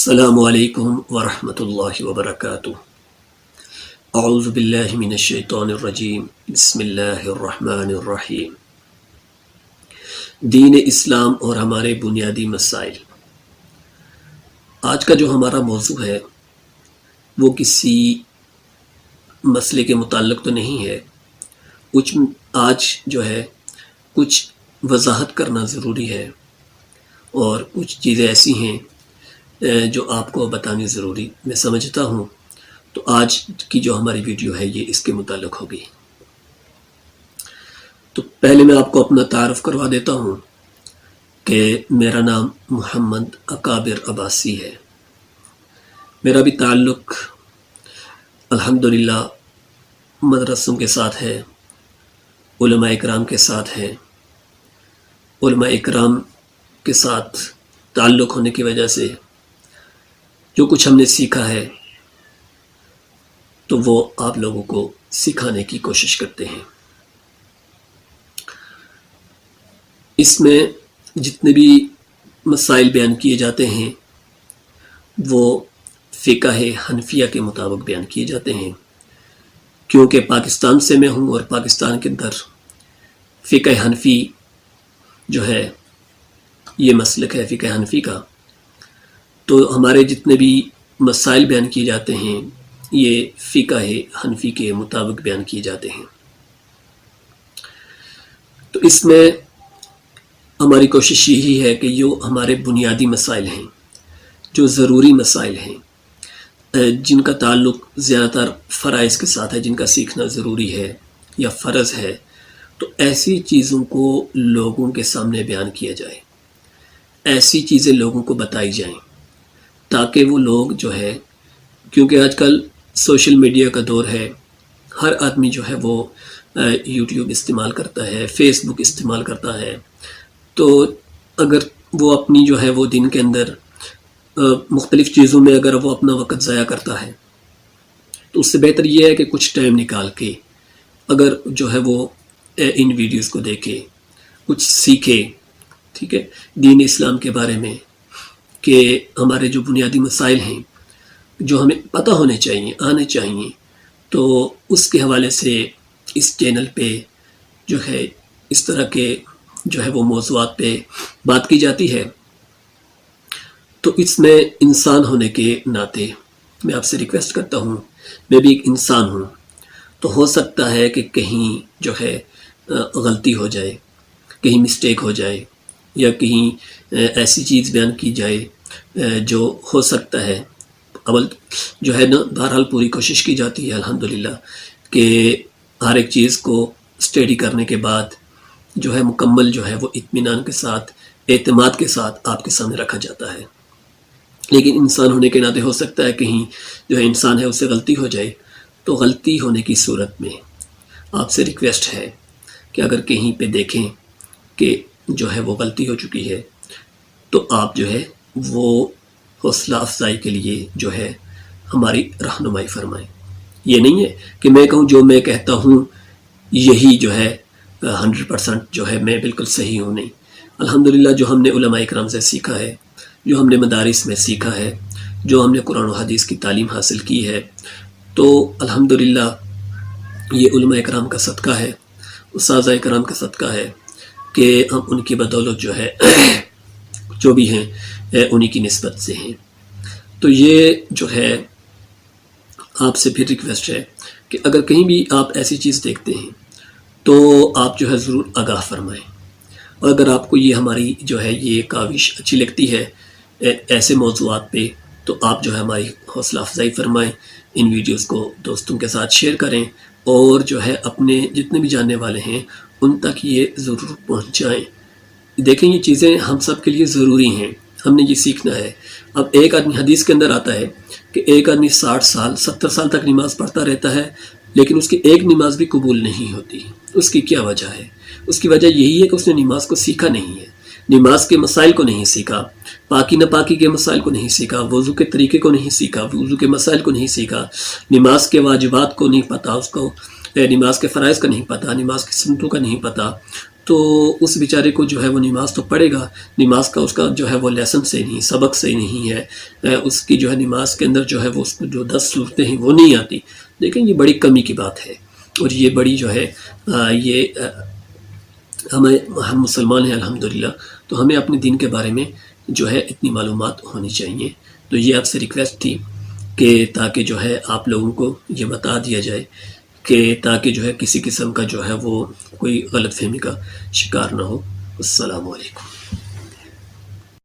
السلام علیکم ورحمۃ اللہ وبرکاتہ۔ اعوذ باللہ من الشیطان الرجیم، بسم اللہ الرحمن الرحیم۔ دین اسلام اور ہمارے بنیادی مسائل۔ آج کا جو ہمارا موضوع ہے وہ کسی مسئلے کے متعلق تو نہیں ہے، آج جو ہے کچھ وضاحت کرنا ضروری ہے اور کچھ چیزیں ایسی ہیں جو آپ کو بتانی ضروری میں سمجھتا ہوں، تو آج کی جو ہماری ویڈیو ہے یہ اس کے متعلق ہوگی۔ تو پہلے میں آپ کو اپنا تعارف کروا دیتا ہوں کہ میرا نام محمد اکابر عباسی ہے۔ میرا بھی تعلق الحمدللہ مدرسوں کے ساتھ ہے، علماء اکرام کے ساتھ ہے۔ علماء اکرام کے ساتھ تعلق ہونے کی وجہ سے جو کچھ ہم نے سیکھا ہے تو وہ آپ لوگوں کو سکھانے کی کوشش کرتے ہیں۔ اس میں جتنے بھی مسائل بیان کیے جاتے ہیں وہ فقہ حنفیہ کے مطابق بیان کیے جاتے ہیں، کیونکہ پاکستان سے میں ہوں اور پاکستان کے اندر فقہ حنفی جو ہے یہ مسلک ہے فقہ حنفی کا، تو ہمارے جتنے بھی مسائل بیان کیے جاتے ہیں یہ فقہ حنفی کے مطابق بیان کیے جاتے ہیں۔ تو اس میں ہماری کوشش یہی ہے کہ جو ہمارے بنیادی مسائل ہیں، جو ضروری مسائل ہیں، جن کا تعلق زیادہ تر فرائض کے ساتھ ہے، جن کا سیکھنا ضروری ہے یا فرض ہے، تو ایسی چیزوں کو لوگوں کے سامنے بیان کیا جائے، ایسی چیزیں لوگوں کو بتائی جائیں تاکہ وہ لوگ جو ہے، کیونکہ آج کل سوشل میڈیا کا دور ہے، ہر آدمی جو ہے وہ یوٹیوب استعمال کرتا ہے، فیس بک استعمال کرتا ہے، تو اگر وہ اپنی جو ہے وہ دن کے اندر مختلف چیزوں میں اگر وہ اپنا وقت ضائع کرتا ہے تو اس سے بہتر یہ ہے کہ کچھ ٹائم نکال کے اگر جو ہے وہ ان ویڈیوز کو دیکھے، کچھ سیکھے، ٹھیک ہے، دین اسلام کے بارے میں، کہ ہمارے جو بنیادی مسائل ہیں جو ہمیں پتہ ہونے چاہیے، آنے چاہیے، تو اس کے حوالے سے اس چینل پہ جو ہے اس طرح کے جو ہے وہ موضوعات پہ بات کی جاتی ہے۔ تو اس میں انسان ہونے کے ناطے میں آپ سے ریکویسٹ کرتا ہوں، میں بھی ایک انسان ہوں، تو ہو سکتا ہے کہ کہیں جو ہے غلطی ہو جائے، کہیں مسٹیک ہو جائے، یا کہیں ایسی چیز بیان کی جائے جو ہو سکتا ہے، اول جو ہے نا بہرحال پوری کوشش کی جاتی ہے الحمدللہ کہ ہر ایک چیز کو اسٹڈی کرنے کے بعد جو ہے مکمل جو ہے وہ اطمینان کے ساتھ، اعتماد کے ساتھ آپ کے سامنے رکھا جاتا ہے، لیکن انسان ہونے کے ناطے ہو سکتا ہے کہیں جو ہے انسان ہے اس سے غلطی ہو جائے، تو غلطی ہونے کی صورت میں آپ سے ریکویسٹ ہے کہ اگر کہیں پہ دیکھیں کہ جو ہے وہ غلطی ہو چکی ہے تو آپ جو ہے وہ حوصلہ افزائی کے لیے جو ہے ہماری رہنمائی فرمائیں۔ یہ نہیں ہے کہ میں کہوں جو میں کہتا ہوں یہی جو ہے 100% جو ہے میں بالکل صحیح ہوں، نہیں۔ الحمدللہ جو ہم نے علماء اکرام سے سیکھا ہے، جو ہم نے مدارس میں سیکھا ہے، جو ہم نے قرآن و حدیث کی تعلیم حاصل کی ہے، تو الحمدللہ یہ علماء اکرام کا صدقہ ہے، اساتذہ اکرام کا صدقہ ہے کہ ہم ان کی بدولت جو ہے جو بھی ہیں انہی کی نسبت سے ہیں۔ تو یہ جو ہے آپ سے پھر ریکویسٹ ہے کہ اگر کہیں بھی آپ ایسی چیز دیکھتے ہیں تو آپ جو ہے ضرور آگاہ فرمائیں، اور اگر آپ کو یہ ہماری جو ہے یہ کاوش اچھی لگتی ہے ایسے موضوعات پہ، تو آپ جو ہے ہماری حوصلہ افزائی فرمائیں، ان ویڈیوز کو دوستوں کے ساتھ شیئر کریں، اور جو ہے اپنے جتنے بھی جاننے والے ہیں ان تک یہ ضرور پہنچائیں۔ دیکھیں یہ چیزیں ہم سب کے لیے ضروری ہیں، ہم نے یہ سیکھنا ہے۔ اب ایک آدمی حدیث کے اندر آتا ہے کہ ایک آدمی 60 سال 70 سال تک نماز پڑھتا رہتا ہے لیکن اس کی ایک نماز بھی قبول نہیں ہوتی۔ اس کی کیا وجہ ہے؟ اس کی وجہ یہی ہے کہ اس نے نماز کو سیکھا نہیں ہے، نماز کے مسائل کو نہیں سیکھا، پاکی ناپاکی کے مسائل کو نہیں سیکھا، وضو کے طریقے کو نہیں سیکھا، وضو کے مسائل کو نہیں سیکھا، نماز کے واجبات کو نہیں پتہ، اس کو نماز کے فرائض کا نہیں پتہ، نماز کی سنتوں کا نہیں پتہ، تو اس بیچارے کو جو ہے وہ نماز تو پڑھے گا، نماز کا اس کا جو ہے وہ لیسن سے نہیں، سبق سے نہیں ہے، اس کی جو ہے نماز کے اندر جو ہے وہ اس کو جو 10 صورتیں ہیں وہ نہیں آتی. لیکن یہ بڑی کمی کی بات ہے، اور یہ بڑی جو ہے یہ ہم مسلمان ہیں الحمدللہ، تو ہمیں اپنے دین کے بارے میں جو ہے اتنی معلومات ہونی چاہیے. تو یہ آپ سے ریکویسٹ تھی کہ تاکہ جو ہے آپ لوگوں کو یہ بتا دیا جائے کہ تاکہ جو ہے کسی قسم کا جو ہے وہ کوئی غلط فہمی کا شکار نہ ہو. السلام علیکم.